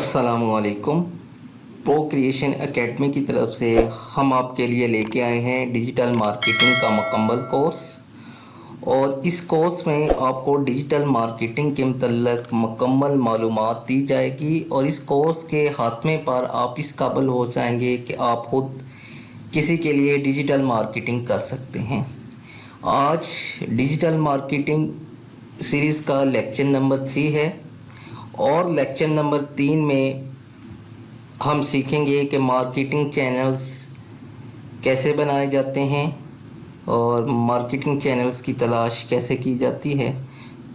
अस्सलामुअलैकुम। Pro creation academy की तरफ से हम आपके लिए लेके आए हैं डिजिटल मार्केटिंग का मुकम्मल कोर्स। और इस कोर्स में आपको डिजिटल मार्केटिंग के मतलब मुकम्मल मालूमात दी जाएगी और इस कोर्स के खात्मे पर आप इस काबिल हो जाएंगे कि आप खुद किसी के लिए डिजिटल मार्केटिंग कर सकते हैं। आज डिजिटल मार्केटिंग सीरीज़ का लेक्चर नंबर 3 है और लेक्चर नंबर 3 में हम सीखेंगे कि मार्केटिंग चैनल्स कैसे बनाए जाते हैं और मार्केटिंग चैनल्स की तलाश कैसे की जाती है।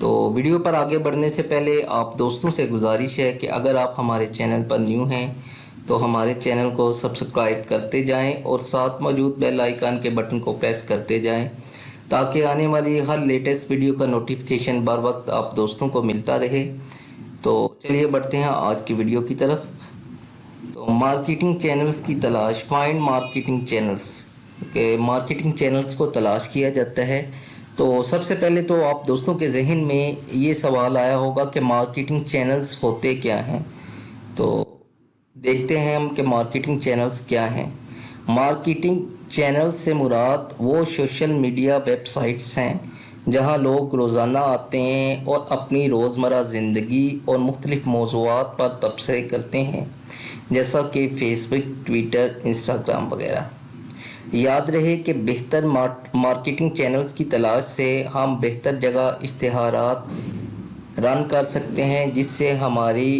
तो वीडियो पर आगे बढ़ने से पहले आप दोस्तों से गुजारिश है कि अगर आप हमारे चैनल पर न्यू हैं तो हमारे चैनल को सब्सक्राइब करते जाएं और साथ मौजूद बेल आइकन के बटन को प्रेस करते जाएं ताकि आने वाली हर लेटेस्ट वीडियो का नोटिफिकेशन बर वक्त आप दोस्तों को मिलता रहे। तो चलिए बढ़ते हैं आज की वीडियो की तरफ। तो मार्केटिंग चैनल्स की तलाश, फाइंड मार्केटिंग चैनल्स के मार्केटिंग चैनल्स को तलाश किया जाता है। तो सबसे पहले तो आप दोस्तों के जहन में ये सवाल आया होगा कि मार्केटिंग चैनल्स होते क्या हैं। तो देखते हैं हम कि मार्केटिंग चैनल्स क्या हैं। मार्केटिंग चैनल्स से मुराद वो सोशल मीडिया वेबसाइट्स हैं जहां लोग रोज़ाना आते हैं और अपनी रोज़मर्रा ज़िंदगी और मुख्तलिफ़ मौज़ूआत पर तबसरे करते हैं, जैसा कि फेसबुक, ट्विटर, इंस्टाग्राम वगैरह। याद रहे कि बेहतर मार्केटिंग चैनल्स की तलाश से हम बेहतर जगह इश्तिहारात रन कर सकते हैं, जिससे हमारी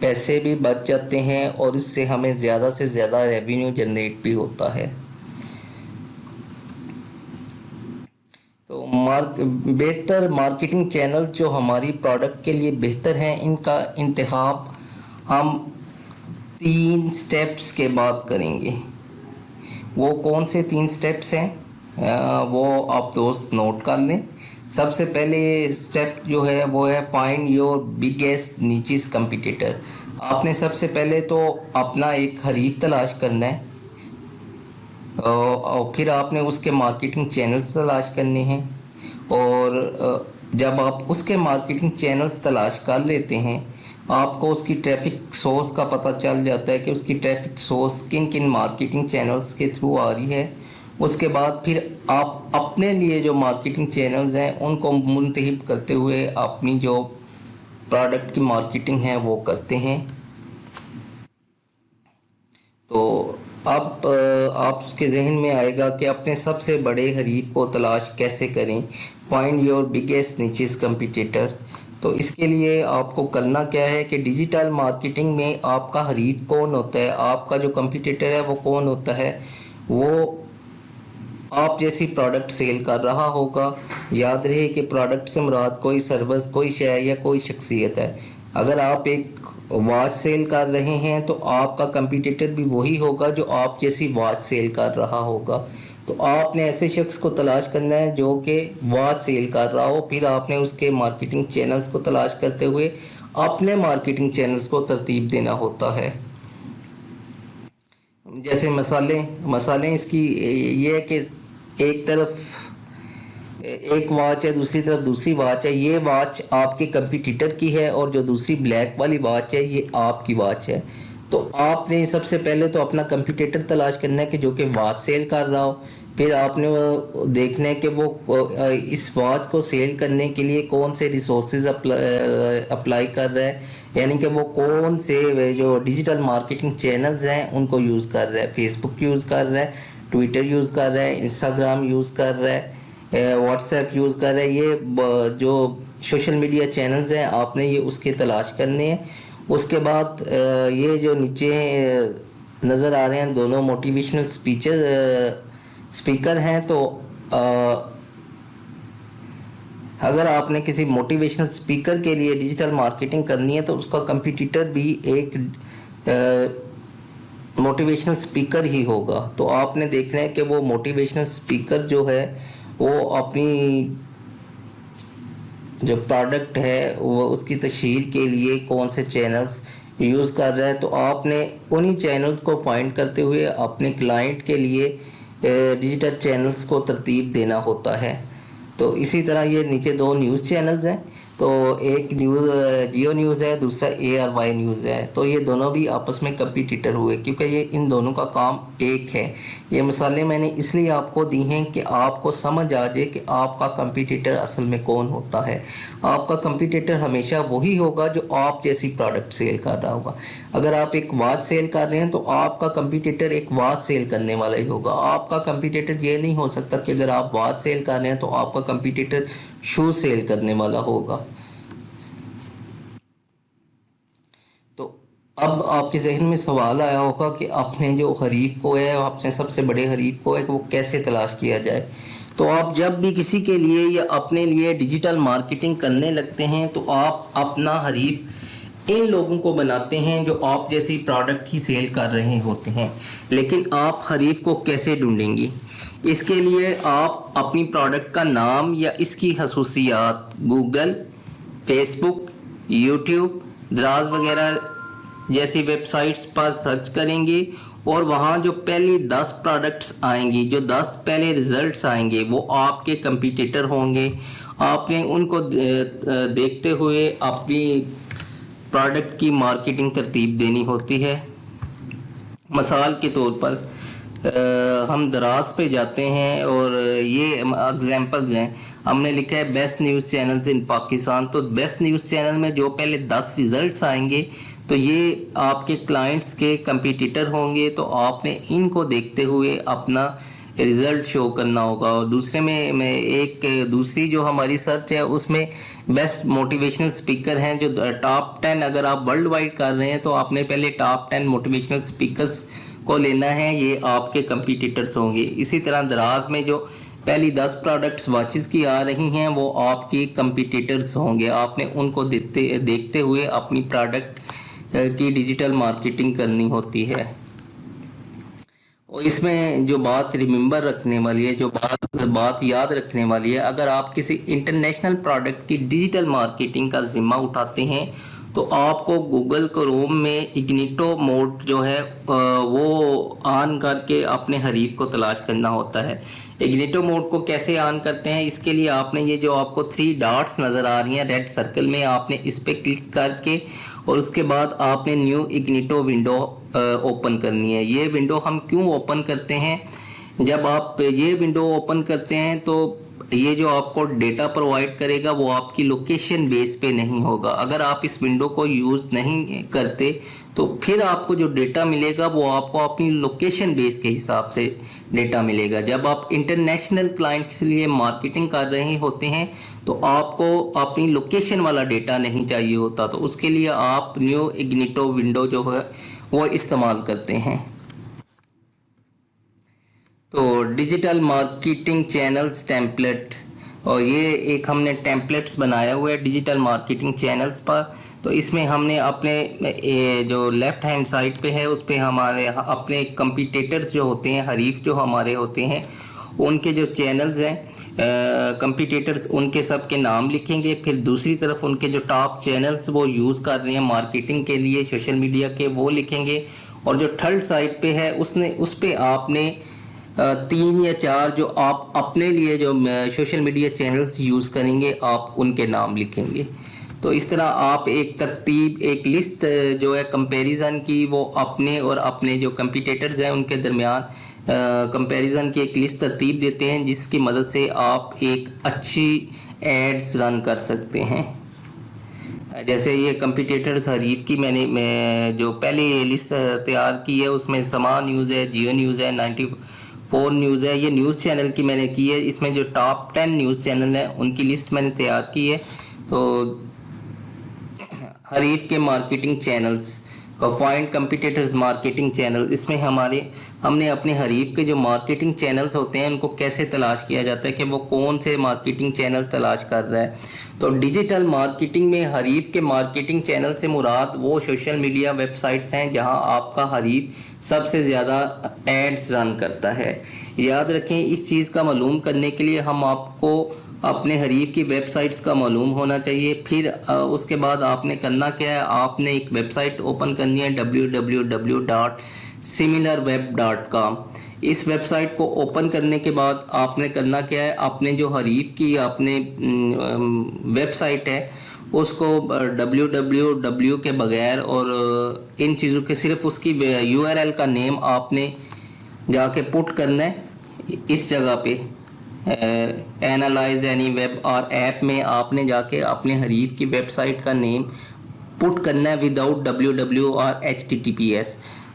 पैसे भी बच जाते हैं और इससे हमें ज़्यादा से ज़्यादा रेवेन्यू जनरेट भी होता है। तो बेहतर मार्केटिंग चैनल जो हमारी प्रोडक्ट के लिए बेहतर हैं, इनका इंतखाब हम 3 स्टेप्स के बाद करेंगे। वो कौन से 3 स्टेप्स हैं वो आप दोस्त नोट कर लें। सबसे पहले स्टेप जो है वो है find your biggest niches competitor. आपने सबसे पहले तो अपना एक खरीद तलाश करना है और फिर आपने उसके मार्केटिंग चैनल्स तलाश करने हैं। और जब आप उसके मार्केटिंग चैनल्स तलाश कर लेते हैं, आपको उसकी ट्रैफिक सोर्स का पता चल जाता है कि उसकी ट्रैफिक सोर्स किन किन मार्केटिंग चैनल्स के थ्रू आ रही है। उसके बाद फिर आप अपने लिए जो मार्केटिंग चैनल्स हैं उनको मुंतखब करते हुए अपनी जो प्रोडक्ट की मार्केटिंग है वो करते हैं। तो अब आपके जहन में आएगा कि अपने सबसे बड़े हरीफ को तलाश कैसे करें। Find your biggest niches competitor. तो इसके लिए आपको करना क्या है कि डिजिटल मार्केटिंग में आपका हरीफ कौन होता है, आपका जो कंपटीटर है वो कौन होता है। वो आप जैसी प्रोडक्ट सेल कर रहा होगा। याद रहे कि प्रोडक्ट से मुराद कोई सर्विस, कोई शय या कोई शख्सियत है। अगर आप एक वॉच सेल कर रहे हैं तो आपका कंपटीटर भी वही होगा जो आप जैसी वॉच सेल कर रहा होगा। तो आपने ऐसे शख्स को तलाश करना है जो कि वॉच सेल कर रहा हो। फिर आपने उसके मार्केटिंग चैनल्स को तलाश करते हुए अपने मार्केटिंग चैनल्स को तरतीब देना होता है। जैसे मसाले इसकी ये है कि एक तरफ एक वॉच है, दूसरी तरफ दूसरी वॉच है। ये वॉच आपके कंपटीटर की है और जो दूसरी ब्लैक वाली वॉच है ये आपकी वॉच है। तो आपने सबसे पहले तो अपना कंपटीटर तलाश करना है कि जो कि वॉच सेल कर रहा हो। फिर आपने वो देखना है कि वो इस वॉच को सेल करने के लिए कौन से रिसोर्सेज अप्लाई कर रहा है, यानी कि वो कौन से जो डिजिटल मार्केटिंग चैनल्स हैं उनको यूज़ कर रहा है। फेसबुक यूज़ कर रहा है, ट्विटर यूज़ कर रहा है, इंस्टाग्राम यूज़ कर रहा है, व्हाट्सएप यूज़ कर रहा है। ये जो सोशल मीडिया चैनल्स हैं आपने ये उसके तलाश करने हैं। उसके बाद ये जो नीचे नज़र आ रहे हैं दोनों मोटिवेशनल स्पीकर हैं। तो अगर आपने किसी मोटिवेशनल स्पीकर के लिए डिजिटल मार्केटिंग करनी है तो उसका कंपटीटर भी एक मोटिवेशनल स्पीकर ही होगा। तो आपने देखना है कि वो मोटिवेशनल स्पीकर जो है वो अपनी जो प्रोडक्ट है वो उसकी तशहीर के लिए कौन से चैनल्स यूज़ कर रहा है। तो आपने उन्हीं चैनल्स को फाइंड करते हुए अपने क्लाइंट के लिए डिजिटल चैनल्स को तरतीब देना होता है। तो इसी तरह ये नीचे 2 न्यूज़ चैनल्स हैं। तो एक न्यूज़ जियो न्यूज़ है, दूसरा ARY न्यूज़ है। तो ये दोनों भी आपस में कंपटीटर हुए, क्योंकि ये इन दोनों का काम एक है। ये मिसालें मैंने इसलिए आपको दी हैं कि आपको समझ आ जाए कि आपका कंपटीटर असल में कौन होता है। आपका कंपटीटर हमेशा वही होगा जो आप जैसी प्रोडक्ट सेल कर रहा होगा। अगर आप एक वॉच सेल कर रहे हैं तो आपका कंपटीटर एक वॉच सेल करने वाला ही होगा। आपका कंपटीटर ये नहीं हो सकता कि अगर आप वॉच सेल कर रहे हैं तो आपका कंपटीटर शू सेल करने वाला होगा। तो अब आपके जहन में सवाल आया होगा कि अपने जो हरीफ को है, अपने सबसे बड़े हरीफ को है, कि वो कैसे तलाश किया जाए। तो आप जब भी किसी के लिए या अपने लिए डिजिटल मार्केटिंग करने लगते हैं तो आप अपना हरीफ इन लोगों को बनाते हैं जो आप जैसी प्रोडक्ट की सेल कर रहे होते हैं। लेकिन आप हरीफ को कैसे ढूंढेंगे? इसके लिए आप अपनी प्रोडक्ट का नाम या इसकी खसूसियात गूगल, फेसबुक, यूट्यूब, दराज वगैरह जैसी वेबसाइट्स पर सर्च करेंगे और वहाँ जो पहली 10 प्रोडक्ट्स आएंगी, जो 10 पहले रिजल्ट्स आएंगे, वो आपके कंपटीटर होंगे। आपने उनको देखते हुए अपनी प्रोडक्ट की मार्केटिंग तरतीब देनी होती है। मिसाल के तौर पर हम दराज पे जाते हैं और ये एग्जांपल्स हैं। हमने लिखा है best news channels in Pakistan. तो बेस्ट न्यूज़ चैनल में जो पहले 10 रिजल्ट्स आएंगे तो ये आपके क्लाइंट्स के कंपटीटर होंगे। तो आपने इनको देखते हुए अपना रिजल्ट शो करना होगा। और दूसरे में मैं एक दूसरी जो हमारी सर्च है उसमें बेस्ट मोटिवेशनल स्पीकर हैं जो टॉप 10, अगर आप वर्ल्ड वाइड कर रहे हैं तो आपने पहले टॉप 10 मोटिवेशनल स्पीकर्स को लेना है, ये आपके कंपटीटर्स होंगे। इसी तरह दराज में जो पहली 10 प्रोडक्ट्स वॉचेस की आ रही हैं वो आपके कंपटीटर्स होंगे। आपने उनको देखते हुए अपनी प्रोडक्ट की डिजिटल मार्केटिंग करनी होती है। और इसमें जो बात रिमेंबर रखने वाली है, जो बात याद रखने वाली है, अगर आप किसी इंटरनेशनल प्रोडक्ट की डिजिटल मार्केटिंग का जिम्मा उठाते हैं तो आपको गूगल क्रोम में इग्निटो मोड जो है वो ऑन करके अपने हरीफ को तलाश करना होता है। इग्निटो मोड को कैसे ऑन करते हैं? इसके लिए आपने ये जो आपको 3 डॉट्स नज़र आ रही हैं रेड सर्कल में, आपने इस पर क्लिक करके और उसके बाद आपने न्यू इग्निटो विंडो ओपन करनी है। ये विंडो हम क्यों ओपन करते हैं? जब आप ये विंडो ओपन करते हैं तो ये जो आपको डेटा प्रोवाइड करेगा वो आपकी लोकेशन बेस पे नहीं होगा। अगर आप इस विंडो को यूज़ नहीं करते तो फिर आपको जो डेटा मिलेगा वो आपको अपनी लोकेशन बेस के हिसाब से डेटा मिलेगा। जब आप इंटरनेशनल क्लाइंट्स के लिए मार्केटिंग कर रहे होते हैं तो आपको अपनी लोकेशन वाला डेटा नहीं चाहिए होता, तो उसके लिए आप न्यू इग्निटो विंडो जो है वो इस्तेमाल करते हैं। तो डिजिटल मार्केटिंग चैनल्स टेम्पलेट, और ये एक हमने टेम्पलेट्स बनाया हुआ है डिजिटल मार्केटिंग चैनल्स पर। तो इसमें हमने अपने जो लेफ्ट हैंड साइड पे है उस पर हमारे अपने कंपटीटर्स जो होते हैं, हरीफ जो हमारे होते हैं, उनके जो चैनल्स हैं कंपटीटर्स, उनके सब के नाम लिखेंगे। फिर दूसरी तरफ उनके जो टॉप चैनल्स वो यूज़ कर रहे हैं मार्केटिंग के लिए सोशल मीडिया के, वो लिखेंगे। और जो थर्ड साइड पे है उस पे आपने 3 या 4 जो आप अपने लिए जो सोशल मीडिया चैनल्स यूज़ करेंगे आप उनके नाम लिखेंगे। तो इस तरह आप एक तरतीब, एक लिस्ट जो है कंपैरिजन की, वो अपने और अपने जो कंपटीटर्स हैं उनके दरमियान कंपैरिजन की एक लिस्ट तरतीब देते हैं, जिसकी मदद से आप एक अच्छी एड्स रन कर सकते हैं। जैसे ये कंपटीटर्स हरीफ की मैं जो पहले लिस्ट तैयार की है उसमें समा न्यूज़ है, जियो न्यूज़ है, 94 न्यूज़ है। ये न्यूज़ चैनल की मैंने की है। इसमें जो टॉप 10 न्यूज़ चैनल हैं उनकी लिस्ट मैंने तैयार की है। तो हरीफ के मार्केटिंग चैनल्स का फाइंड कंपटीटर्स मार्केटिंग चैनल, इसमें हमने अपने हरीफ के जो मार्केटिंग चैनल्स होते हैं उनको कैसे तलाश किया जाता है कि वो कौन से मार्केटिंग चैनल तलाश कर रहा है। तो डिजिटल मार्केटिंग में हरीफ के मार्केटिंग चैनल से मुराद वो सोशल मीडिया वेबसाइट्स हैं जहां आपका हरीफ सबसे ज़्यादा एड्स रन करता है। याद रखें, इस चीज़ का मालूम करने के लिए हम आपको अपने हरीफ की वेबसाइट्स का मालूम होना चाहिए। फिर उसके बाद आपने करना क्या है, आपने एक वेबसाइट ओपन करनी है www.similarweb.com। इस वेबसाइट को ओपन करने के बाद आपने करना क्या है, आपने जो हरीफ की आपने वेबसाइट है उसको www के बगैर और इन चीज़ों के सिर्फ उसकी URL का नेम आपने जाके पुट करना है इस जगह पे। एनालाइज एनी वेब और ऐप में आपने जाके अपने हरीफ की वेबसाइट का नेम पुट करना है विदाउट www और HTTPS।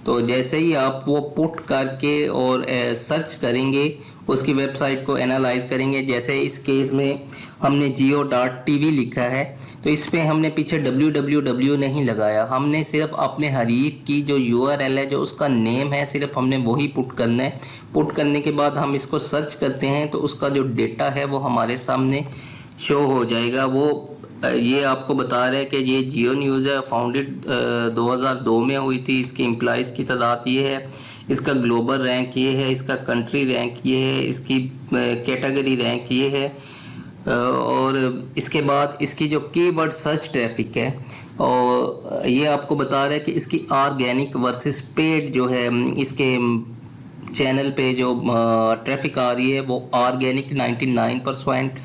तो जैसे ही आप वो पुट करके और सर्च करेंगे, उसकी वेबसाइट को एनालाइज करेंगे, जैसे इस केस में हमने geo.tv लिखा है तो इस पर हमने पीछे www नहीं लगाया, हमने सिर्फ अपने हरीफ की जो URL है, जो उसका नेम है, सिर्फ हमने वही पुट करना है। पुट करने के बाद हम इसको सर्च करते हैं तो उसका जो डेटा है वो हमारे सामने शो हो जाएगा। वो ये आपको बता रहे हैं कि ये जियो न्यूज़ है, फाउंडेड 2002 में हुई थी, इसकी एम्प्लॉइज़ की तादाद ये है, इसका ग्लोबल रैंक ये है, इसका कंट्री रैंक ये है, इसकी कैटेगरी रैंक ये है, और इसके बाद इसकी जो कीवर्ड सर्च ट्रैफिक है, और ये आपको बता रहा है कि इसकी ऑर्गेनिक वर्सेस पेड जो है इसके चैनल पे जो ट्रैफिक आ रही है वो ऑर्गेनिक 99%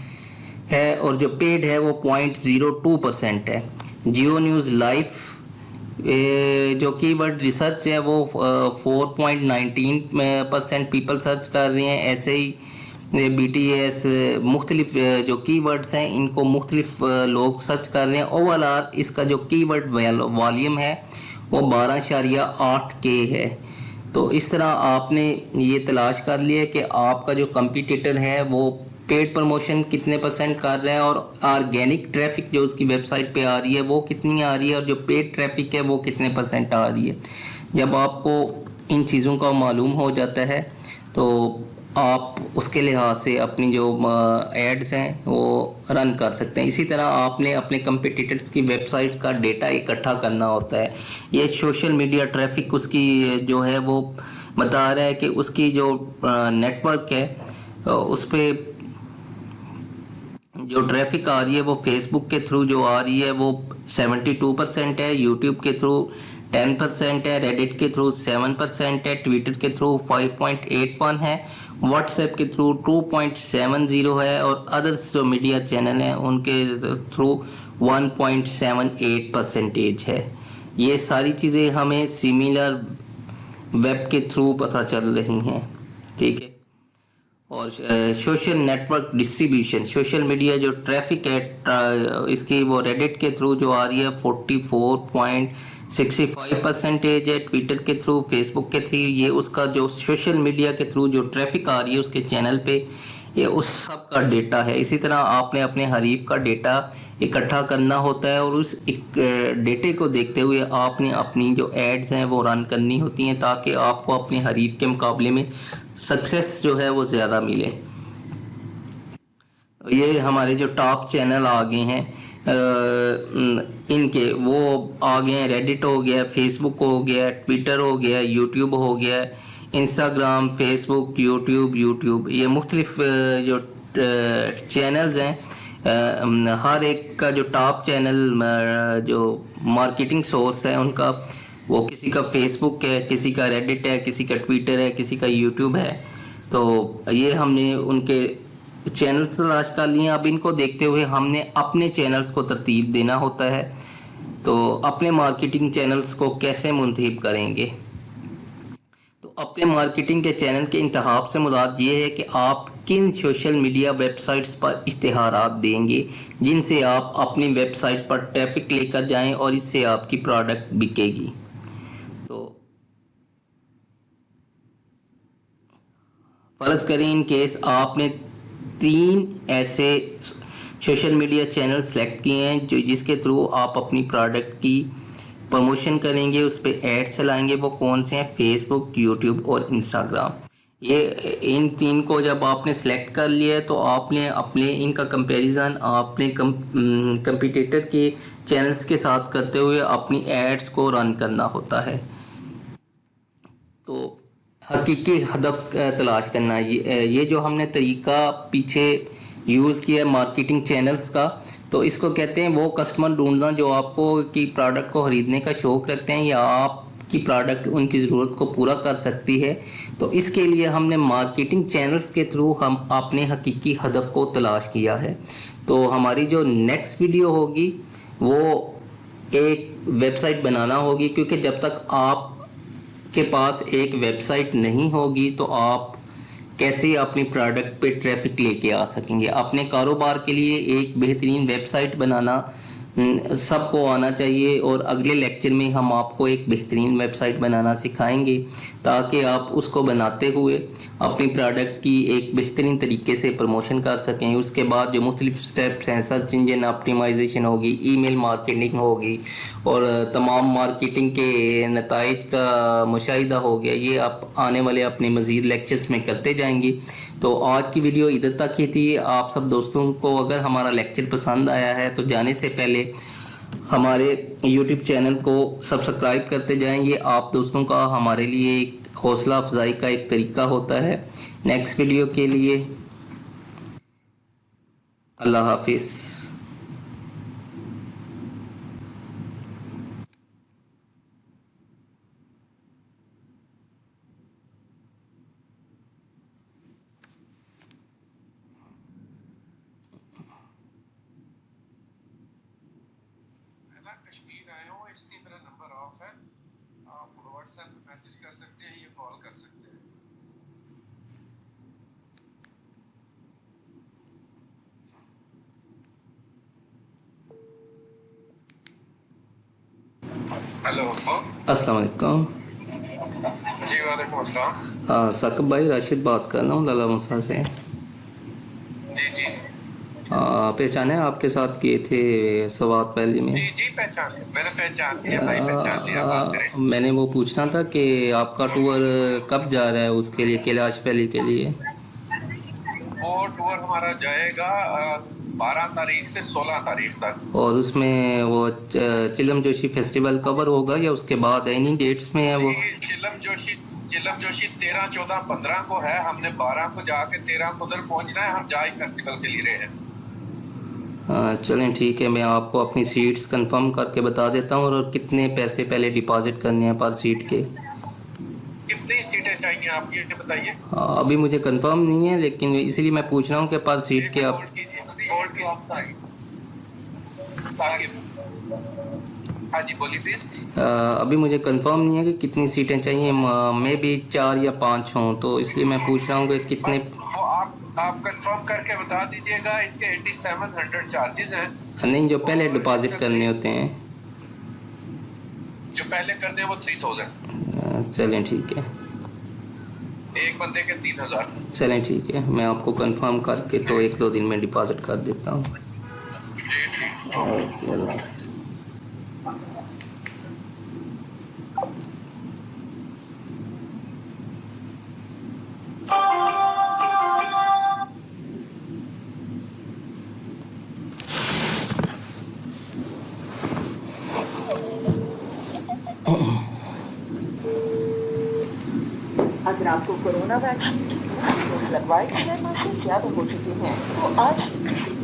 है और जो पेड है वो 0.02% है। जियो न्यूज़ लाइव जो कीवर्ड रिसर्च है वो 4.19% पीपल सर्च कर रहे हैं। ऐसे ही BTS मुख्तलिफ जो कीवर्ड्स हैं इनको मुख्तलिफ लोग सर्च कर रहे हैं। ओवरऑल इसका जो कीवर्ड वॉल्यूम है वो 12.8K है। तो इस तरह आपने ये तलाश कर लिया कि आपका जो कंपटीटर है वो पेड प्रमोशन कितने % कर रहे हैं और ऑर्गेनिक ट्रैफिक जो उसकी वेबसाइट पे आ रही है वो कितनी आ रही है और जो पेड ट्रैफिक है वो कितने % आ रही है। जब आपको इन चीज़ों का मालूम हो जाता है तो आप उसके लिहाज से अपनी जो एड्स हैं वो रन कर सकते हैं। इसी तरह आपने अपने कंपटीटर्स की वेबसाइट का डेटा इकट्ठा करना होता है। ये सोशल मीडिया ट्रैफिक उसकी जो है वो बता रहा है कि उसकी जो नेटवर्क है उस पर जो ट्रैफिक आ रही है वो फेसबुक के थ्रू जो आ रही है वो 72% है, यूट्यूब के थ्रू 10% है, रेडिट के थ्रू 7% है, ट्विटर के थ्रू 5.81 है, व्हाट्सएप के थ्रू 2.70 है और अदर्स जो मीडिया चैनल हैं उनके थ्रू 1.78% है। ये सारी चीज़ें हमें सिमिलर वेब के थ्रू पता चल रही हैं, ठीक है। और social network distribution, social media जो ट्रैफिक है इसकी वो रेडिट के थ्रू जो आ रही है 44.65% है, ट्विटर के थ्रू, फेसबुक के थ्रू, ये उसका जो सोशल मीडिया के थ्रू जो ट्रैफिक आ रही है उसके चैनल पे, ये उस सब का डेटा है। इसी तरह आपने अपने हरीफ का डेटा इकट्ठा करना होता है और उस डेटे को देखते हुए आपने अपनी जो एड्स हैं वो रन करनी होती हैं ताकि आपको अपने हरीफ के मुकाबले में सक्सेस जो है वो ज़्यादा मिले। ये हमारे जो टॉप चैनल आ गए हैं इनके वो आ गए हैं, रेडिट हो गया, फेसबुक हो गया, ट्विटर हो गया, यूट्यूब हो गया, इंस्टाग्राम, फेसबुक, यूट्यूब, ये मुख्तलिफ जो चैनल्स हैं। हर एक का जो टॉप चैनल जो मार्केटिंग सोर्स है उनका, वो किसी का फेसबुक है, किसी का रेडिट है, किसी का ट्विटर है, किसी का यूट्यूब है। तो ये हमने उनके चैनल्स तलाश कर लिए। अब इनको देखते हुए हमने अपने चैनल्स को तरतीब देना होता है। तो अपने मार्केटिंग चैनल्स को कैसे मुंतखब करेंगे? तो अपने मार्केटिंग के चैनल के इंतखाब से मुराद ये है कि आप किन सोशल मीडिया वेबसाइट्स पर इश्तिहारात देंगे जिनसे आप अपनी वेबसाइट पर ट्रैफिक लेकर जाएं और इससे आपकी प्रोडक्ट बिकेगी। तो फर्ज करें इन केस आपने 3 ऐसे सोशल मीडिया चैनल सेलेक्ट किए हैं जो जिसके थ्रू आप अपनी प्रोडक्ट की प्रमोशन करेंगे, उस पर एड चलाएंगे। वो कौन से हैं? फेसबुक, यूट्यूब और इंस्टाग्राम। ये इन 3 को जब आपने सेलेक्ट कर लिया तो आपने अपने इनका कंपैरिजन अपने कंपटीटर के चैनल्स के साथ करते हुए अपनी एड्स को रन करना होता है। तो हकीकी हदफ तलाश करना, ये जो हमने तरीका पीछे यूज़ किया मार्केटिंग चैनल्स का, तो इसको कहते हैं वो कस्टमर ढूंढना जो आपको की प्रोडक्ट को ख़रीदने का शौक़ रखते हैं या आपकी प्रोडक्ट उनकी ज़रूरत को पूरा कर सकती है, तो इसके लिए हमने मार्केटिंग चैनल्स के थ्रू हम अपने हकीकी हदफ को तलाश किया है। तो हमारी जो नेक्स्ट वीडियो होगी वो एक वेबसाइट बनाना होगी, क्योंकि जब तक आप के पास एक वेबसाइट नहीं होगी तो आप कैसे अपने प्रोडक्ट पे ट्रैफिक लेके आ सकेंगे। अपने कारोबार के लिए एक बेहतरीन वेबसाइट बनाना सबको आना चाहिए, और अगले लेक्चर में हम आपको एक बेहतरीन वेबसाइट बनाना सिखाएंगे ताकि आप उसको बनाते हुए अपनी प्रोडक्ट की एक बेहतरीन तरीके से प्रमोशन कर सकें। उसके बाद जो मुख्तलिफ स्टेप्स हैं, सर्च इंजन ऑप्टिमाइजेशन होगी, ईमेल मार्केटिंग होगी, और तमाम मार्केटिंग के नताइज का मुशाहिदा हो गया, ये आप आने वाले अपने मज़ीद लेक्चर्स में करते जाएंगे। तो आज की वीडियो इधर तक ही थी। आप सब दोस्तों को अगर हमारा लेक्चर पसंद आया है तो जाने से पहले हमारे YouTube चैनल को सब्सक्राइब करते जाएं। ये आप दोस्तों का हमारे लिए एक हौसला अफजाई का एक तरीका होता है। नेक्स्ट वीडियो के लिए अल्लाह हाफिज़। कश्मीर आए हो, इसलिए मेरा नंबर ऑफ है। आप व्हाट्सएप पे मैसेज कर सकते हैं या कॉल कर सकते हैं। हेलो, अस्सलाम वालेकुम। जी वालेकुम अस्सलाम। हाँ साकिब भाई, राशिद बात कर रहा हूँ लाला मूसा से। जी जी पहचाने आपके साथ किए थे सवात वैली में। जी जी पहचान मैंने पहचान लिया भाई, पहचान लिया। बात करें। मैंने वो पूछना था कि आपका टूर कब जा रहा है उसके लिए, कैलाश वैली के लिए। वो टूर हमारा जाएगा 12 तारीख से 16 तारीख तक। और उसमें वो चिलम जोशी फेस्टिवल कवर होगा या उसके बाद एनी डेट्स में है वो? चिलम जोशी 13, 14, 15 को है। हमने 12 को जाके 13 को उधर पहुंचना है। हम जाए फेस्टिवल के लिए रहे हैं। चलें ठीक है, मैं आपको अपनी सीट्स कंफर्म करके बता देता हूँ, और कितने पैसे पहले डिपॉजिट करने हैं पर सीट के। कितनी सीटें चाहिए आप ये बताइए। अभी मुझे कंफर्म नहीं है, लेकिन इसीलिए मैं पूछ रहा हूँ कि पर सीट के आप हाँ जी बोलिए प्लीज। अभी मुझे कंफर्म नहीं है कि कितनी सीटें चाहिए। मैं भी 4 या 5 हूँ, तो इसलिए मैं पूछ रहा हूँ कि कितने। वो आप कंफर्म करके बता दीजिएगा। इसके 8700 चार्जेस हैं। नहीं, जो पहले डिपॉजिट करने होते हैं। जो पहले करने हैं वो 3000। चलें ठीक है। एक बंदे के 3000। चलें ठीक है, मैं आपको कंफर्म करके तो 1-2 दिन में डिपॉजिट कर देता हूँ। जी ठीक। ओके, अल्लाह हाफ़िज़। अगर आपको कोरोना वैक्सीन की दूसरी डोज लगवाए 6 माह से ज्यादा हो चुके हैं तो आज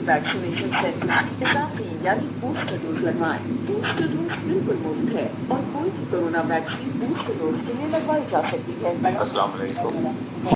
वैक्सीनेशन सेंटर इजाफी यानी बूस्टर डोज लगवाएं। बूस्टर डोज बिल्कुल मुफ्त है और कोई भी कोरोना वैक्सीन बूस्टर डोज के लिए लगवाई जा सकती है। अस्सलाम वालेकुम।